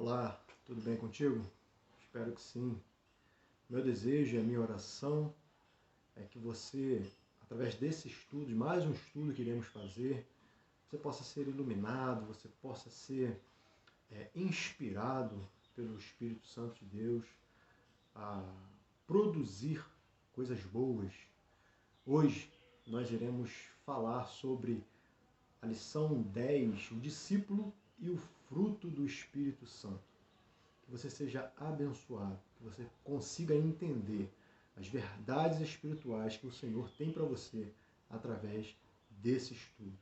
Olá, tudo bem contigo? Espero que sim. Meu desejo e a minha oração é que você, através desse estudo, de mais um estudo que iremos fazer, você possa ser iluminado, você possa ser inspirado pelo Espírito Santo de Deus a produzir coisas boas. Hoje nós iremos falar sobre a lição 10, o discípulo e o fruto do Espírito Santo. Que você seja abençoado, que você consiga entender as verdades espirituais que o Senhor tem para você através desse estudo.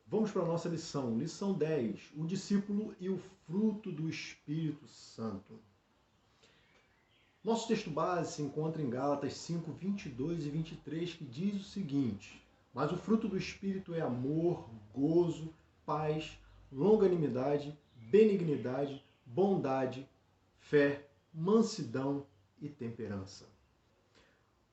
Vamos para a nossa lição. Lição 10, o discípulo e o fruto do Espírito Santo. Nosso texto base se encontra em Gálatas 5, 22 e 23, que diz o seguinte: mas o fruto do Espírito é amor, gozo, paz, longanimidade, benignidade, bondade, fé, mansidão e temperança.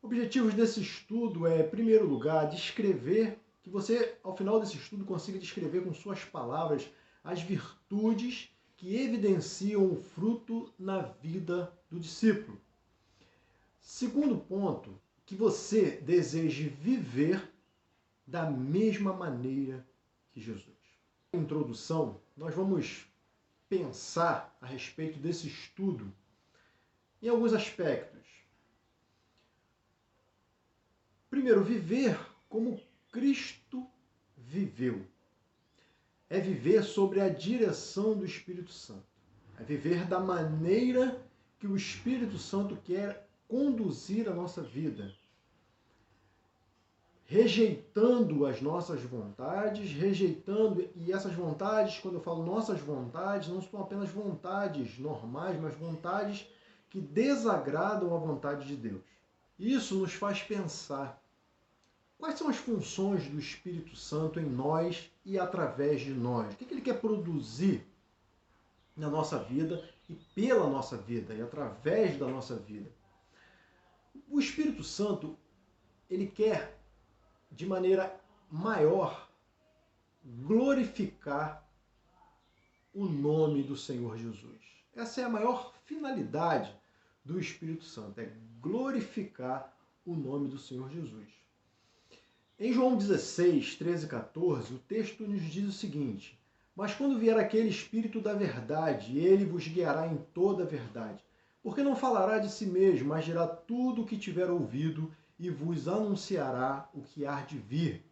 Objetivos desse estudo é, em primeiro lugar, descrever, que você, ao final desse estudo, consiga descrever com suas palavras as virtudes que evidenciam o fruto na vida do discípulo. Segundo ponto, que você deseje viver da mesma maneira que Jesus. Na introdução, nós vamos pensar a respeito desse estudo em alguns aspectos. Primeiro, viver como Cristo viveu. É viver sobre a direção do Espírito Santo. É viver da maneira que o Espírito Santo quer conduzir a nossa vida. Rejeitando as nossas vontades, e essas vontades, quando eu falo nossas vontades, não são apenas vontades normais, mas vontades que desagradam a vontade de Deus. Isso nos faz pensar quais são as funções do Espírito Santo em nós e através de nós. O que ele quer produzir na nossa vida e pela nossa vida e através da nossa vida. O Espírito Santo, ele quer, de maneira maior, glorificar o nome do Senhor Jesus. Essa é a maior finalidade do Espírito Santo, é glorificar o nome do Senhor Jesus. Em João 16, 13 e 14, o texto nos diz o seguinte: mas quando vier aquele Espírito da verdade, ele vos guiará em toda a verdade, porque não falará de si mesmo, mas dirá tudo o que tiver ouvido e vos anunciará o que há de vir.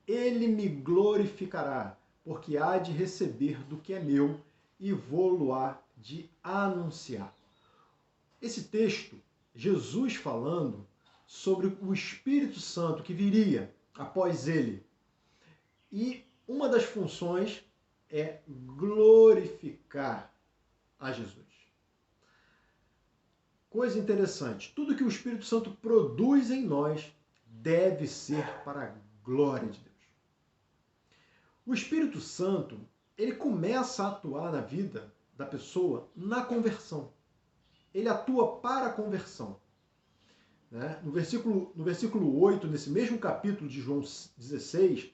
Ele me glorificará, porque há de receber do que é meu e vou-lo-á de anunciar. Esse texto, Jesus falando sobre o Espírito Santo que viria após ele. E uma das funções é glorificar a Jesus. Coisa interessante, tudo que o Espírito Santo produz em nós deve ser para a glória de Deus. O Espírito Santo, ele começa a atuar na vida da pessoa na conversão. Ele atua para a conversão. No versículo 8, nesse mesmo capítulo de João 16,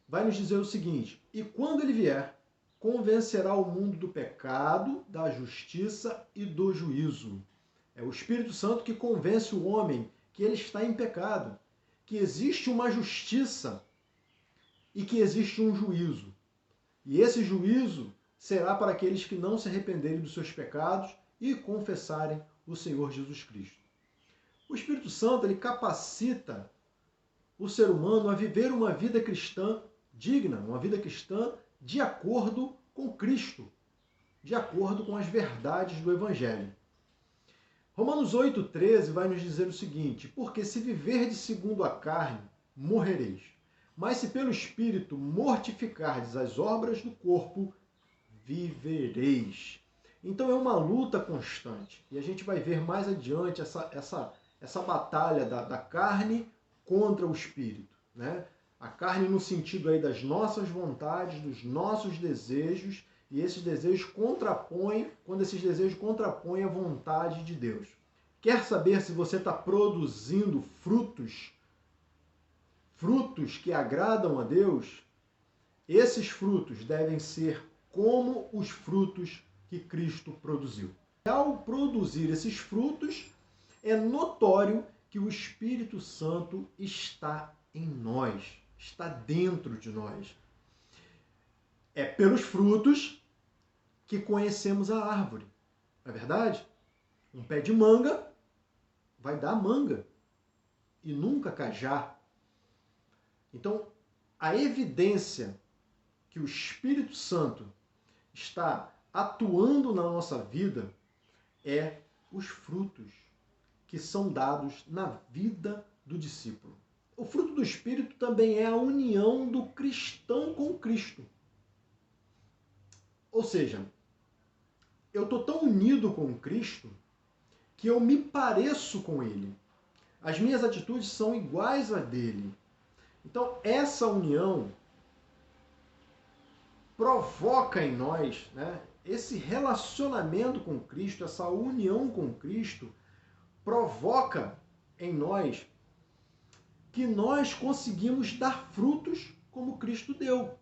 vai nos dizer o seguinte: e quando ele vier, convencerá o mundo do pecado, da justiça e do juízo. É o Espírito Santo que convence o homem que ele está em pecado, que existe uma justiça e que existe um juízo. E esse juízo será para aqueles que não se arrependerem dos seus pecados e confessarem o Senhor Jesus Cristo. O Espírito Santo, ele capacita o ser humano a viver uma vida cristã digna, uma vida cristã de acordo com Cristo, de acordo com as verdades do Evangelho. Romanos 8,13 vai nos dizer o seguinte: porque se viverdes segundo a carne, morrereis. Mas se pelo Espírito mortificardes as obras do corpo, vivereis. Então é uma luta constante. E a gente vai ver mais adiante essa batalha da carne contra o Espírito. A carne no sentido aí das nossas vontades, dos nossos desejos, e esses desejos contrapõem, quando esses desejos contrapõem a vontade de Deus. Quer saber se você está produzindo frutos frutos que agradam a Deus, esses frutos devem ser como os frutos que Cristo produziu. Ao produzir esses frutos, é notório que o Espírito Santo está em nós, está dentro de nós. É pelos frutos que conhecemos a árvore. Não é verdade? Um pé de manga vai dar manga e nunca cajá. Então, a evidência que o Espírito Santo está atuando na nossa vida é os frutos que são dados na vida do discípulo. O fruto do Espírito também é a união do cristão com Cristo. Ou seja, eu estou tão unido com Cristo que eu me pareço com Ele. As minhas atitudes são iguais a dele. Então, essa união provoca em nós, né, esse relacionamento com Cristo, essa união com Cristo, provoca em nós que nós conseguimos dar frutos como Cristo deu.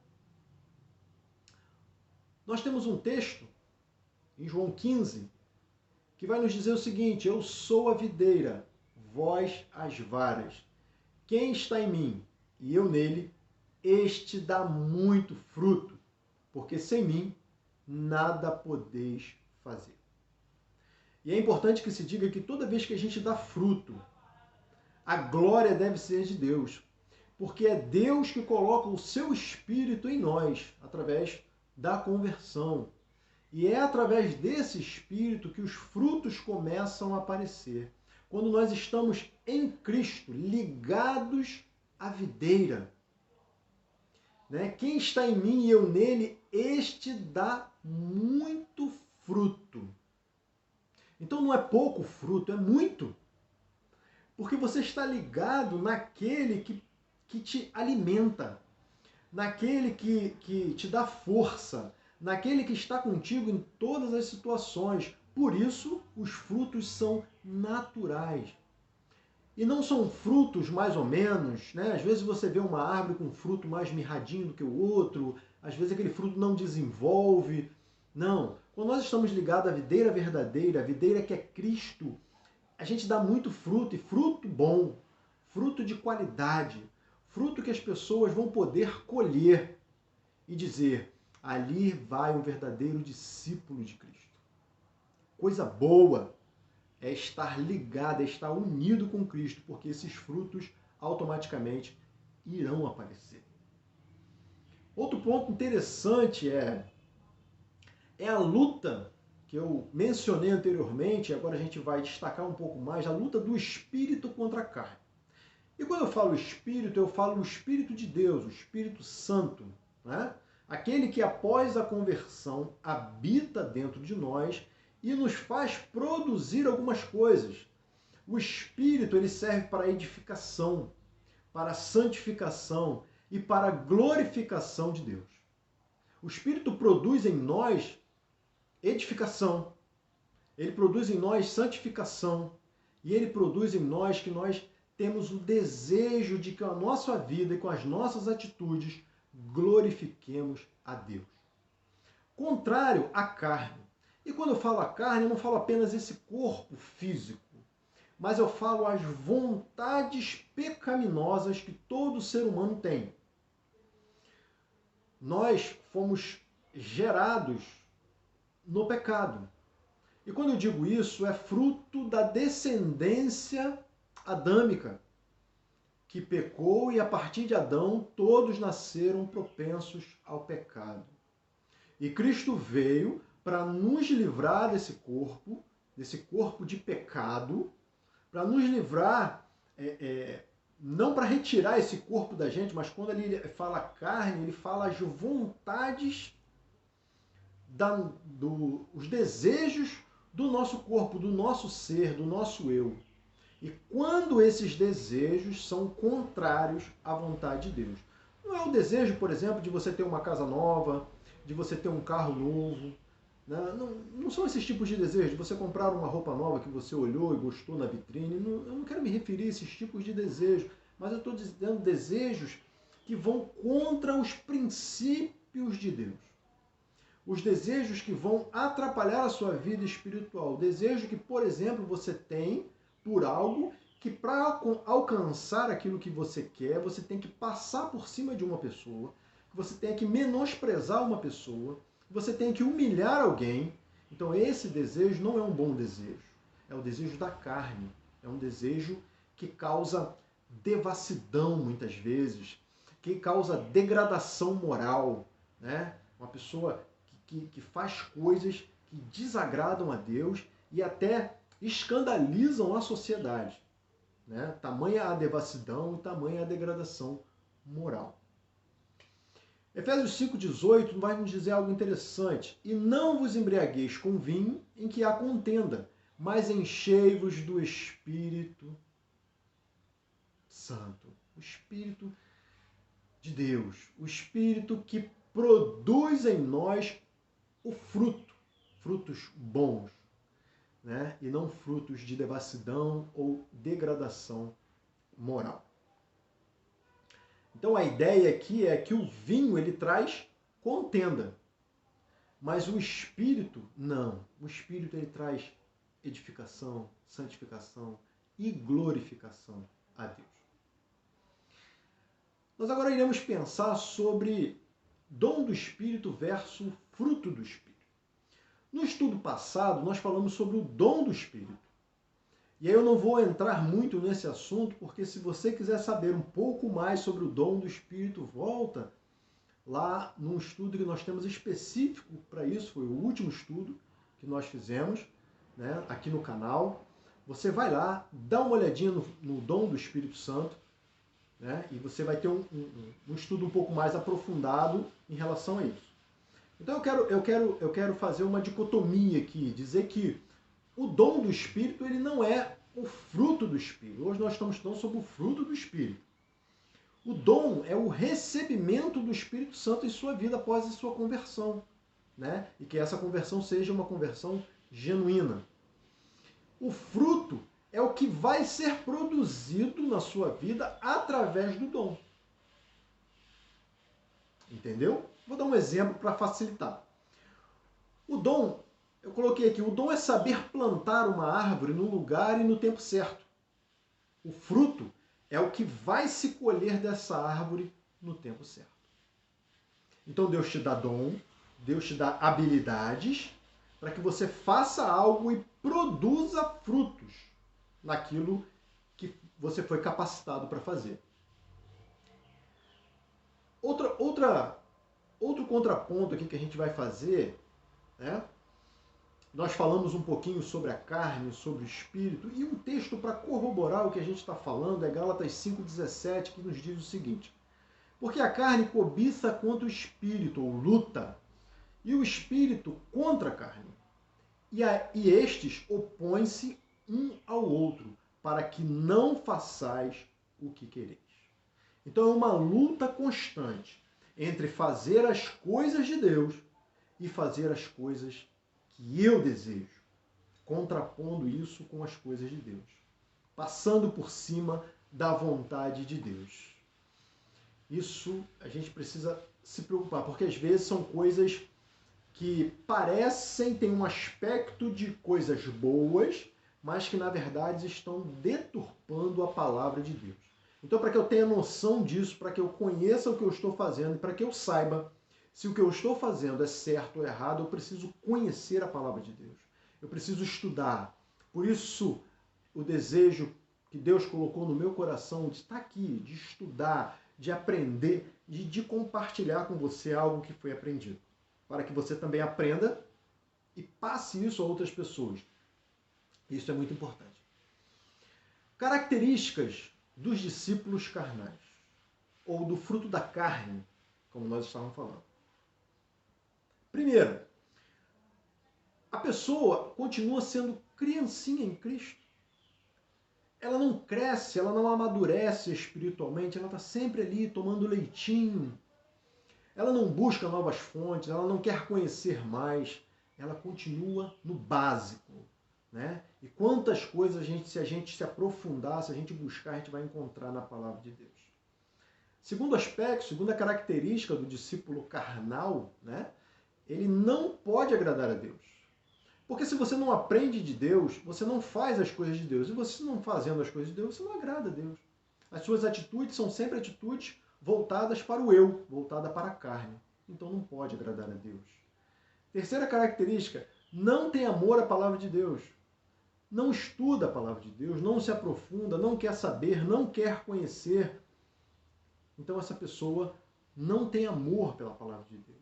Nós temos um texto em João 15 que vai nos dizer o seguinte: eu sou a videira, vós as varas. Quem está em mim e eu nele, este dá muito fruto, porque sem mim nada podeis fazer. E é importante que se diga que toda vez que a gente dá fruto, a glória deve ser de Deus, porque é Deus que coloca o seu Espírito em nós, através da conversão. E é através desse Espírito que os frutos começam a aparecer. Quando nós estamos em Cristo, ligados à videira. Né? Quem está em mim e eu nele, este dá muito fruto. Então não é pouco fruto, é muito. Porque você está ligado naquele que te alimenta, naquele que te dá força, naquele que está contigo em todas as situações. Por isso, os frutos são naturais. E não são frutos mais ou menos, né? Às vezes você vê uma árvore com um fruto mais mirradinho do que o outro, às vezes aquele fruto não desenvolve. Não. Quando nós estamos ligados à videira verdadeira, a videira que é Cristo, a gente dá muito fruto, e fruto bom, fruto de qualidade, fruto que as pessoas vão poder colher e dizer: ali vai um verdadeiro discípulo de Cristo. Coisa boa é estar ligado, é estar unido com Cristo, porque esses frutos automaticamente irão aparecer. Outro ponto interessante é a luta que eu mencionei anteriormente, agora a gente vai destacar um pouco mais, a luta do espírito contra a carne. E quando eu falo espírito, eu falo o Espírito de Deus, o Espírito Santo, né? Aquele que após a conversão habita dentro de nós e nos faz produzir algumas coisas. O Espírito ele serve para a edificação, para a santificação e para a glorificação de Deus. O Espírito produz em nós edificação, ele produz em nós santificação e ele produz em nós que nós temos o desejo de que a nossa vida e com as nossas atitudes glorifiquemos a Deus. Contrário à carne. E quando eu falo a carne, eu não falo apenas esse corpo físico, mas eu falo as vontades pecaminosas que todo ser humano tem. Nós fomos gerados no pecado. E quando eu digo isso, é fruto da descendência adâmica, que pecou e a partir de Adão todos nasceram propensos ao pecado. E Cristo veio para nos livrar desse corpo de pecado, para nos livrar, não para retirar esse corpo da gente, mas quando ele fala carne, ele fala as vontades, os desejos do nosso corpo, do nosso ser, do nosso eu. E quando esses desejos são contrários à vontade de Deus. Não é o desejo, por exemplo, de você ter uma casa nova, de você ter um carro novo. Né? Não são esses tipos de desejos, de você comprar uma roupa nova que você olhou e gostou na vitrine. Eu não quero me referir a esses tipos de desejo, mas eu estou dizendo desejos que vão contra os princípios de Deus. Os desejos que vão atrapalhar a sua vida espiritual. O desejo que, por exemplo, você tem por algo que para alcançar aquilo que você quer, você tem que passar por cima de uma pessoa, você tem que menosprezar uma pessoa, você tem que humilhar alguém. Então esse desejo não é um bom desejo. É o desejo da carne. É um desejo que causa devassidão, muitas vezes, que causa degradação moral, né? Uma pessoa que faz coisas que desagradam a Deus e até escandalizam a sociedade, né? Tamanha a devassidão e tamanha a degradação moral. Efésios 5,18 vai nos dizer algo interessante. E não vos embriagueis com vinho em que há contenda, mas enchei-vos do Espírito Santo. O Espírito de Deus. O Espírito que produz em nós o fruto. Frutos bons, né? E não frutos de devassidão ou degradação moral. Então a ideia aqui é que o vinho ele traz contenda, mas o Espírito não. O Espírito ele traz edificação, santificação e glorificação a Deus. Nós agora iremos pensar sobre dom do Espírito versus fruto do Espírito. No estudo passado, nós falamos sobre o dom do Espírito. E aí eu não vou entrar muito nesse assunto, porque se você quiser saber um pouco mais sobre o dom do Espírito, volta lá num estudo que nós temos específico para isso, foi o último estudo que nós fizemos, né, aqui no canal. Você vai lá, dá uma olhadinha no dom do Espírito Santo, né, e você vai ter um estudo um pouco mais aprofundado em relação a isso. Então eu quero fazer uma dicotomia aqui, dizer que o dom do Espírito ele não é o fruto do Espírito. Hoje nós estamos falando sobre o fruto do Espírito. O dom é o recebimento do Espírito Santo em sua vida após a sua conversão, né? E que essa conversão seja uma conversão genuína. O fruto é o que vai ser produzido na sua vida através do dom. Entendeu? Vou dar um exemplo para facilitar. O dom, eu coloquei aqui, o dom é saber plantar uma árvore no lugar e no tempo certo. O fruto é o que vai se colher dessa árvore no tempo certo. Então Deus te dá dom, Deus te dá habilidades para que você faça algo e produza frutos naquilo que você foi capacitado para fazer. Outro contraponto aqui que a gente vai fazer, né? Nós falamos um pouquinho sobre a carne, sobre o espírito, e um texto para corroborar o que a gente está falando é Gálatas 5,17, que nos diz o seguinte: porque a carne cobiça contra o espírito, ou luta, e o espírito contra a carne. E estes opõem-se um ao outro, para que não façais o que quereis. Então é uma luta constante entre fazer as coisas de Deus e fazer as coisas que eu desejo, contrapondo isso com as coisas de Deus, passando por cima da vontade de Deus. Isso a gente precisa se preocupar, porque às vezes são coisas que parecem ter um aspecto de coisas boas, mas que na verdade estão deturpando a palavra de Deus. Então, para que eu tenha noção disso, para que eu conheça o que eu estou fazendo e para que eu saiba se o que eu estou fazendo é certo ou errado, eu preciso conhecer a palavra de Deus. Eu preciso estudar. Por isso, o desejo que Deus colocou no meu coração de estar aqui, de estudar, de aprender, de compartilhar com você algo que foi aprendido. Para que você também aprenda e passe isso a outras pessoas. Isso é muito importante. Características dos discípulos carnais, ou do fruto da carne, como nós estávamos falando. Primeiro, a pessoa continua sendo criancinha em Cristo. Ela não cresce, ela não amadurece espiritualmente, ela está sempre ali tomando leitinho. Ela não busca novas fontes, ela não quer conhecer mais, ela continua no básico, né? E quantas coisas se a gente se aprofundar, se a gente buscar, a gente vai encontrar na palavra de Deus. Segundo aspecto, segunda característica do discípulo carnal, né? Ele não pode agradar a Deus. Porque se você não aprende de Deus, você não faz as coisas de Deus. E você não fazendo as coisas de Deus, você não agrada a Deus. As suas atitudes são sempre atitudes voltadas para o eu, voltadas para a carne. Então não pode agradar a Deus. Terceira característica, não tem amor à palavra de Deus. Não estuda a palavra de Deus, não se aprofunda, não quer saber, não quer conhecer. Então essa pessoa não tem amor pela palavra de Deus.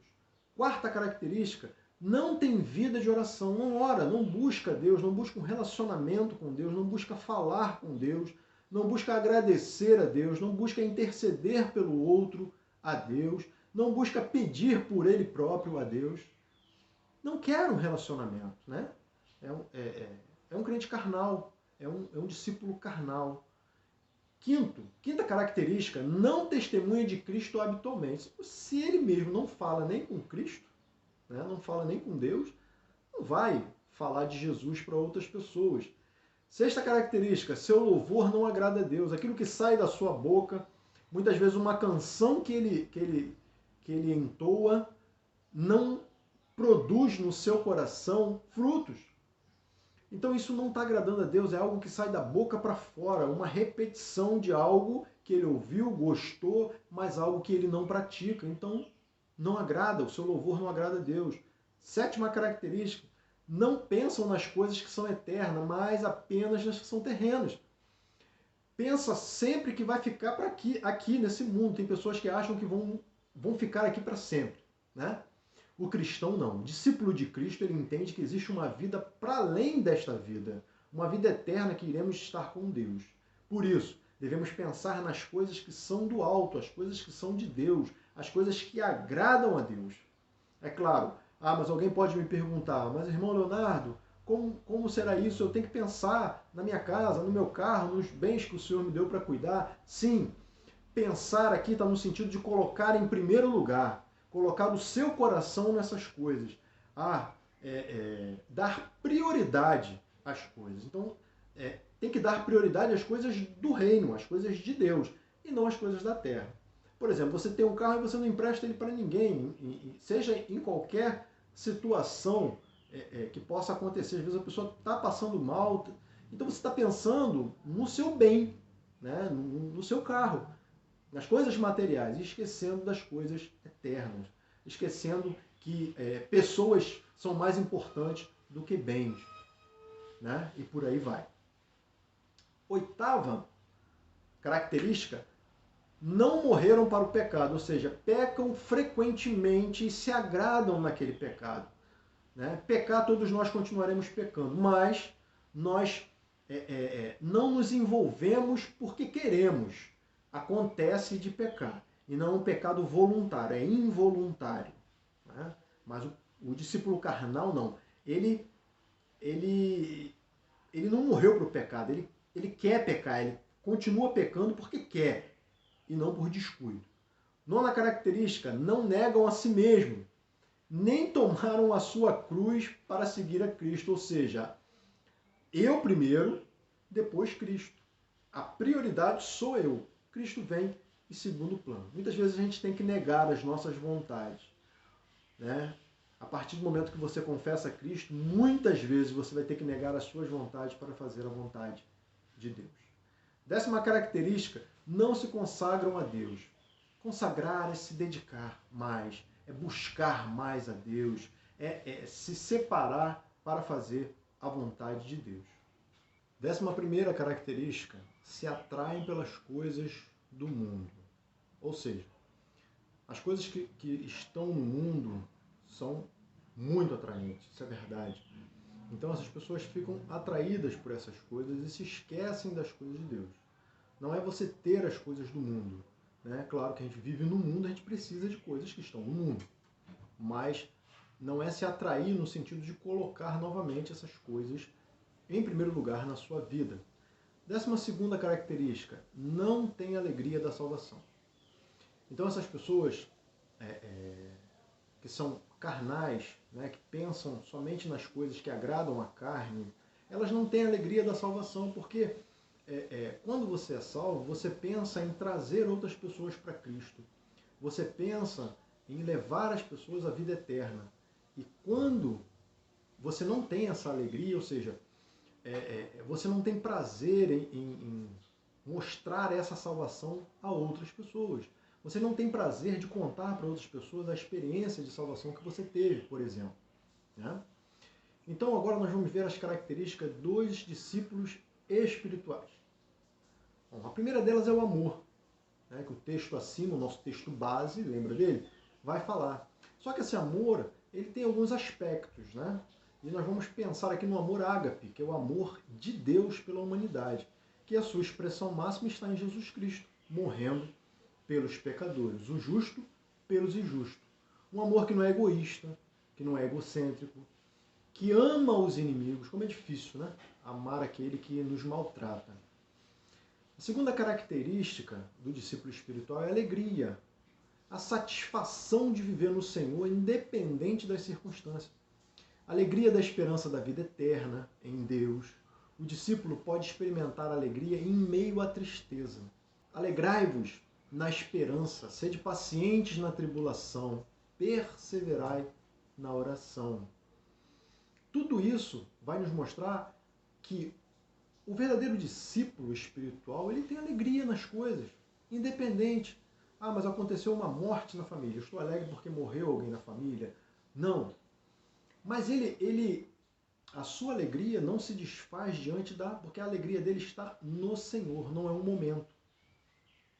Quarta característica, não tem vida de oração, não ora, não busca Deus, não busca um relacionamento com Deus, não busca falar com Deus, não busca agradecer a Deus, não busca interceder pelo outro a Deus, não busca pedir por ele próprio a Deus. Não quer um relacionamento, né? É um crente carnal, é um discípulo carnal. Quinta característica, não testemunha de Cristo habitualmente. Se ele mesmo não fala nem com Cristo, né, não fala nem com Deus, não vai falar de Jesus para outras pessoas. Sexta característica, seu louvor não agrada a Deus. Aquilo que sai da sua boca, muitas vezes uma canção que ele entoa, não produz no seu coração frutos. Então isso não está agradando a Deus, é algo que sai da boca para fora, uma repetição de algo que ele ouviu, gostou, mas algo que ele não pratica. Então não agrada, o seu louvor não agrada a Deus. Sétima característica, não pensam nas coisas que são eternas, mas apenas nas que são terrenas. Pensa sempre que vai ficar para aqui nesse mundo. Tem pessoas que acham que vão ficar aqui para sempre, né? O cristão não. O discípulo de Cristo, ele entende que existe uma vida para além desta vida. Uma vida eterna que iremos estar com Deus. Por isso, devemos pensar nas coisas que são do alto, as coisas que são de Deus, as coisas que agradam a Deus. É claro, mas alguém pode me perguntar, mas irmão Leonardo, como será isso? Eu tenho que pensar na minha casa, no meu carro, nos bens que o Senhor me deu para cuidar? Sim, pensar aqui está no sentido de colocar em primeiro lugar, colocar o seu coração nessas coisas, dar prioridade às coisas. Então, tem que dar prioridade às coisas do reino, às coisas de Deus, e não às coisas da terra. Por exemplo, você tem um carro e você não empresta ele para ninguém, seja em qualquer situação que possa acontecer. Às vezes a pessoa está passando mal, então você está pensando no seu bem, né? no seu carro, nas coisas materiais, esquecendo das coisas eternas, esquecendo que pessoas são mais importantes do que bens, né? E por aí vai. Oitava característica, não morreram para o pecado, ou seja, pecam frequentemente e se agradam naquele pecado. Né? Pecar, todos nós continuaremos pecando, mas nós não nos envolvemos porque queremos. Acontece de pecar, e não é um pecado voluntário, é involuntário. Né? Mas o discípulo carnal não. Ele não morreu para o pecado, ele quer pecar, ele continua pecando porque quer, e não por descuido. Nona característica, não negam a si mesmo, nem tomaram a sua cruz para seguir a Cristo, ou seja, eu primeiro, depois Cristo. A prioridade sou eu. Cristo vem em segundo plano. Muitas vezes a gente tem que negar as nossas vontades. Né? A partir do momento que você confessa a Cristo, muitas vezes você vai ter que negar as suas vontades para fazer a vontade de Deus. 10ª característica, não se consagram a Deus. Consagrar é se dedicar mais, é buscar mais a Deus, é se separar para fazer a vontade de Deus. 11ª característica, se atraem pelas coisas do mundo. Ou seja, as coisas que estão no mundo são muito atraentes, isso é verdade. Então essas pessoas ficam atraídas por essas coisas e se esquecem das coisas de Deus. Não é você ter as coisas do mundo. Né? Claro que a gente vive no mundo, a gente precisa de coisas que estão no mundo. Mas não é se atrair no sentido de colocar novamente essas coisas em primeiro lugar na sua vida. 12ª característica, não tem alegria da salvação. Então essas pessoas que são carnais, né, que pensam somente nas coisas que agradam a carne, elas não têm a alegria da salvação, porque quando você é salvo, você pensa em trazer outras pessoas para Cristo. Você pensa em levar as pessoas à vida eterna. E quando você não tem essa alegria, ou seja, você não tem prazer em mostrar essa salvação a outras pessoas. Você não tem prazer de contar para outras pessoas a experiência de salvação que você teve, por exemplo. Né? Então agora nós vamos ver as características dos discípulos espirituais. Bom, a primeira delas é o amor, né, que o texto acima, o nosso texto base, lembra dele? Vai falar. Só que esse amor, ele tem alguns aspectos, né? E nós vamos pensar aqui no amor ágape, que é o amor de Deus pela humanidade, que a sua expressão máxima está em Jesus Cristo, morrendo pelos pecadores, o justo pelos injustos. Um amor que não é egoísta, que não é egocêntrico, que ama os inimigos, como é difícil, né? Amar aquele que nos maltrata. A segunda característica do discípulo espiritual é a alegria, a satisfação de viver no Senhor, independente das circunstâncias. A alegria da esperança da vida eterna em Deus. O discípulo pode experimentar alegria em meio à tristeza. Alegrai-vos na esperança, sede pacientes na tribulação, perseverai na oração. Tudo isso vai nos mostrar que o verdadeiro discípulo espiritual, ele tem alegria nas coisas, independente. Ah, mas aconteceu uma morte na família, eu estou alegre porque morreu alguém na família. Não. Mas a sua alegria não se desfaz porque a alegria dele está no Senhor, não é um momento.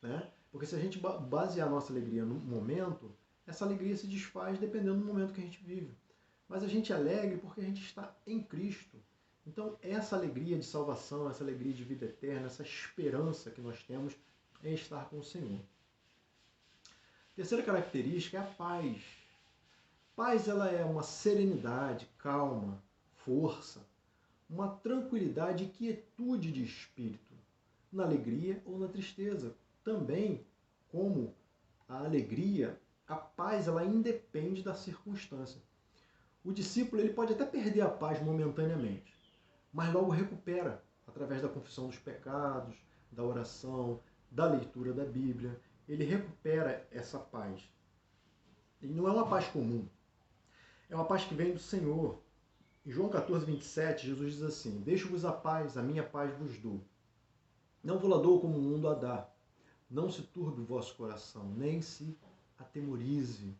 Né? Porque se a gente basear a nossa alegria no momento, essa alegria se desfaz dependendo do momento que a gente vive. Mas a gente é alegre porque a gente está em Cristo. Então, essa alegria de salvação, essa alegria de vida eterna, essa esperança que nós temos é estar com o Senhor. Terceira característica é a paz. Paz, ela é uma serenidade, calma, força, uma tranquilidade e quietude de espírito, na alegria ou na tristeza. Também, como a alegria, a paz, ela independe da circunstância. O discípulo, ele pode até perder a paz momentaneamente, mas logo recupera através da confissão dos pecados, da oração, da leitura da Bíblia. Ele recupera essa paz. E não é uma paz comum. É uma paz que vem do Senhor. Em João 14, 27, Jesus diz assim: deixo-vos a paz, a minha paz vos dou. Não vou-la dou como o mundo a dá. Não se turbe o vosso coração, nem se atemorize.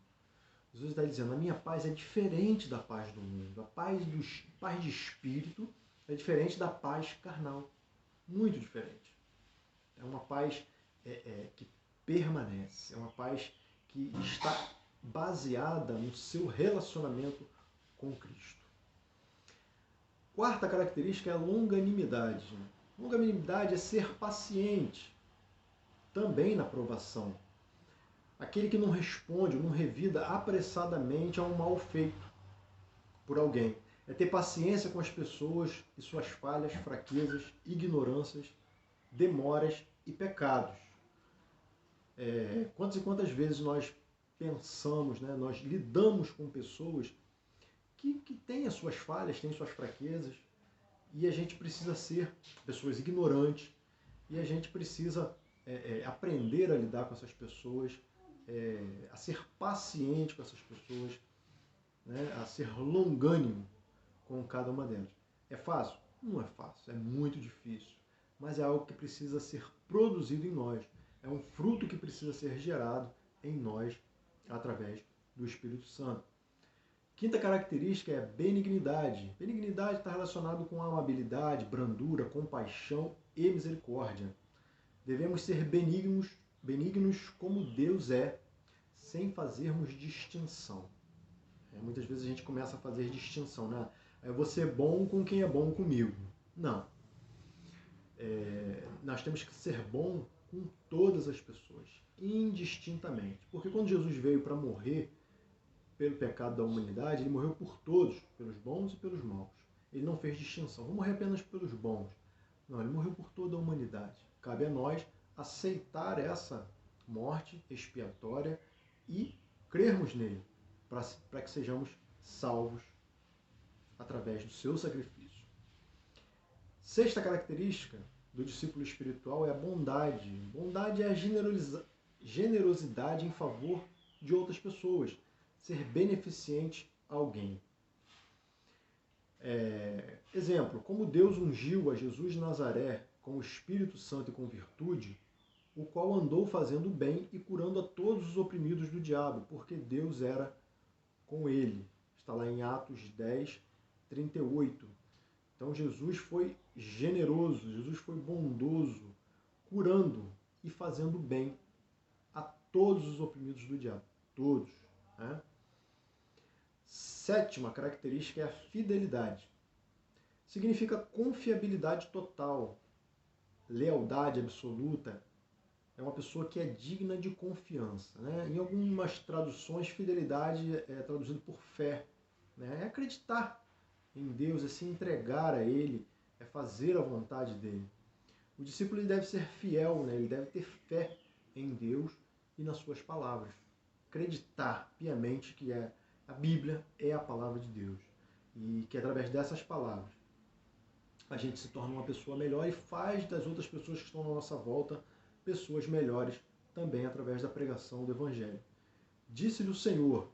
Jesus está dizendo, a minha paz é diferente da paz do mundo. A paz de espírito é diferente da paz carnal. Muito diferente. É uma paz que permanece. É uma paz que está baseada no seu relacionamento com Cristo. Quarta característica é a longanimidade. Longanimidade é ser paciente, também na provação. Aquele que não responde, não revida apressadamente a um mal feito por alguém. É ter paciência com as pessoas e suas falhas, fraquezas, ignorâncias, demoras e pecados. Quantas e quantas vezes nós pensamos, né, nós lidamos com pessoas que têm as suas falhas, têm suas fraquezas, e a gente precisa ser pessoas ignorantes, e a gente precisa aprender a lidar com essas pessoas, a ser paciente com essas pessoas, né, a ser longânimo com cada uma delas. É fácil? Não é fácil, é muito difícil, mas é algo que precisa ser produzido em nós, é um fruto que precisa ser gerado em nós através do Espírito Santo. Quinta característica é a benignidade. Benignidade está relacionado com amabilidade, brandura, compaixão e misericórdia. Devemos ser benignos como Deus é, sem fazermos distinção. Muitas vezes a gente começa a fazer distinção, né? Eu vou ser bom com quem é bom comigo. Não. Nós temos que ser bom com todas as pessoas, indistintamente. Porque quando Jesus veio para morrer pelo pecado da humanidade, ele morreu por todos, pelos bons e pelos maus. Ele não fez distinção. Vou morrer apenas pelos bons. Não, ele morreu por toda a humanidade. Cabe a nós aceitar essa morte expiatória e crermos nele, para que sejamos salvos através do seu sacrifício. Sexta característica do discípulo espiritual é a bondade. Bondade é a generosidade em favor de outras pessoas, ser beneficente a alguém. Exemplo, como Deus ungiu a Jesus de Nazaré com o Espírito Santo e com virtude, o qual andou fazendo bem e curando a todos os oprimidos do diabo, porque Deus era com ele. Está lá em Atos 10, 38. Então Jesus foi generoso, Jesus foi bondoso, curando e fazendo bem a todos os oprimidos do diabo. Todos. Né? Sétima característica é a fidelidade. Significa confiabilidade total, lealdade absoluta. É uma pessoa que é digna de confiança. Né? Em algumas traduções, fidelidade é traduzido por fé. Né? É acreditar em Deus, é se entregar a Ele, é fazer a vontade dEle. O discípulo ele deve ser fiel, né? Ele deve ter fé em Deus e nas suas palavras. Acreditar piamente que a Bíblia é a palavra de Deus. E que através dessas palavras a gente se torna uma pessoa melhor e faz das outras pessoas que estão à nossa volta pessoas melhores também através da pregação do Evangelho. Disse-lhe o Senhor: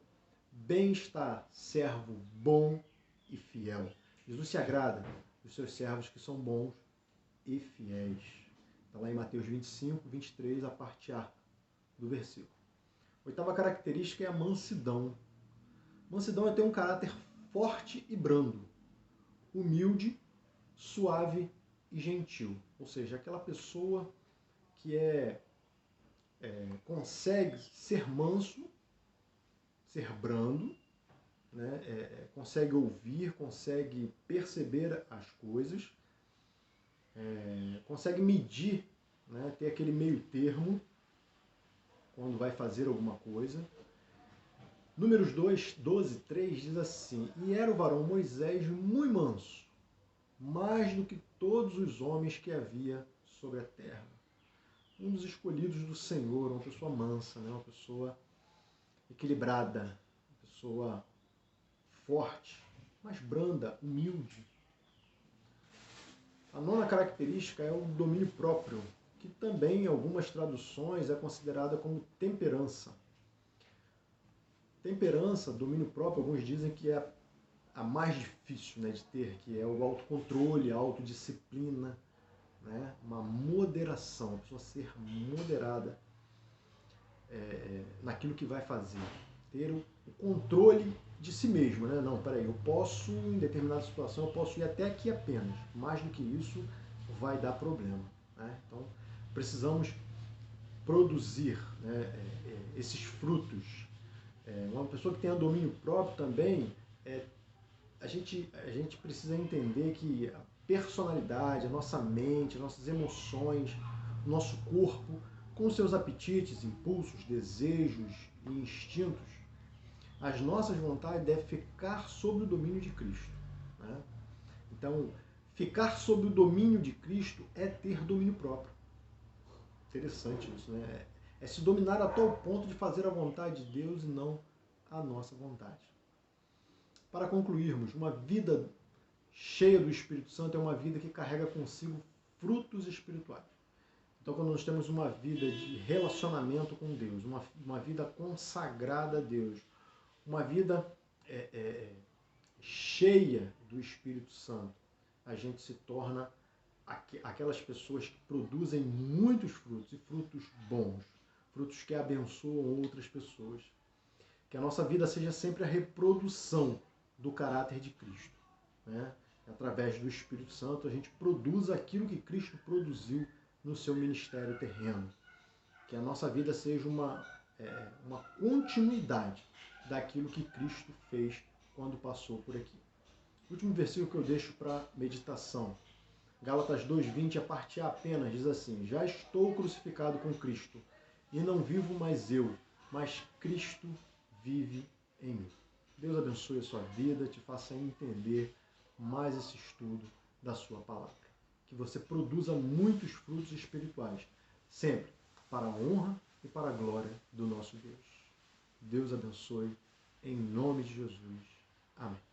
bem está, servo bom e fiel. Jesus se agrada dos seus servos que são bons e fiéis. Está lá em Mateus 25, 23, a parte A do versículo. Oitava característica é a mansidão. Mansidão é ter um caráter forte e brando, humilde, suave e gentil. Ou seja, aquela pessoa que consegue ser manso, ser brando, né? Consegue ouvir, consegue perceber as coisas, consegue medir, né? Ter aquele meio termo quando vai fazer alguma coisa. Números 2, 12, 3 diz assim: e era o varão Moisés muito manso, mais do que todos os homens que havia sobre a terra. Um dos escolhidos do Senhor, uma pessoa mansa, né? Uma pessoa equilibrada, uma pessoa forte, mas branda, humilde. A nona característica é o domínio próprio, que também em algumas traduções é considerada como temperança. Temperança, domínio próprio, alguns dizem que é a mais difícil, né, de ter, que é o autocontrole, a autodisciplina, né, uma moderação, a pessoa ser moderada naquilo que vai fazer, ter o controle de si mesmo, né? Não, peraí, eu posso, em determinada situação, eu posso ir até aqui apenas, mais do que isso vai dar problema, né? Então, precisamos produzir, né, esses frutos. Uma pessoa que tenha domínio próprio também, a gente precisa entender que a personalidade, a nossa mente, as nossas emoções, o nosso corpo, com seus apetites, impulsos, desejos e instintos, as nossas vontades devem ficar sob o domínio de Cristo. Né? Então, ficar sob o domínio de Cristo é ter domínio próprio. Interessante isso, né? É se dominar a tal ponto de fazer a vontade de Deus e não a nossa vontade. Para concluirmos, uma vida cheia do Espírito Santo é uma vida que carrega consigo frutos espirituais. Então, quando nós temos uma vida de relacionamento com Deus, uma vida consagrada a Deus, uma vida cheia do Espírito Santo, a gente se torna aquelas pessoas que produzem muitos frutos, e frutos bons, frutos que abençoam outras pessoas. Que a nossa vida seja sempre a reprodução do caráter de Cristo. Né? Através do Espírito Santo, a gente produz aquilo que Cristo produziu no seu ministério terreno. Que a nossa vida seja uma continuidade daquilo que Cristo fez quando passou por aqui. O último versículo que eu deixo para meditação. Gálatas 2:20, a parte A apenas, diz assim: já estou crucificado com Cristo, e não vivo mais eu, mas Cristo vive em mim. Deus abençoe a sua vida, te faça entender mais esse estudo da sua palavra. Que você produza muitos frutos espirituais, sempre para a honra e para a glória do nosso Deus. Deus abençoe, em nome de Jesus. Amém.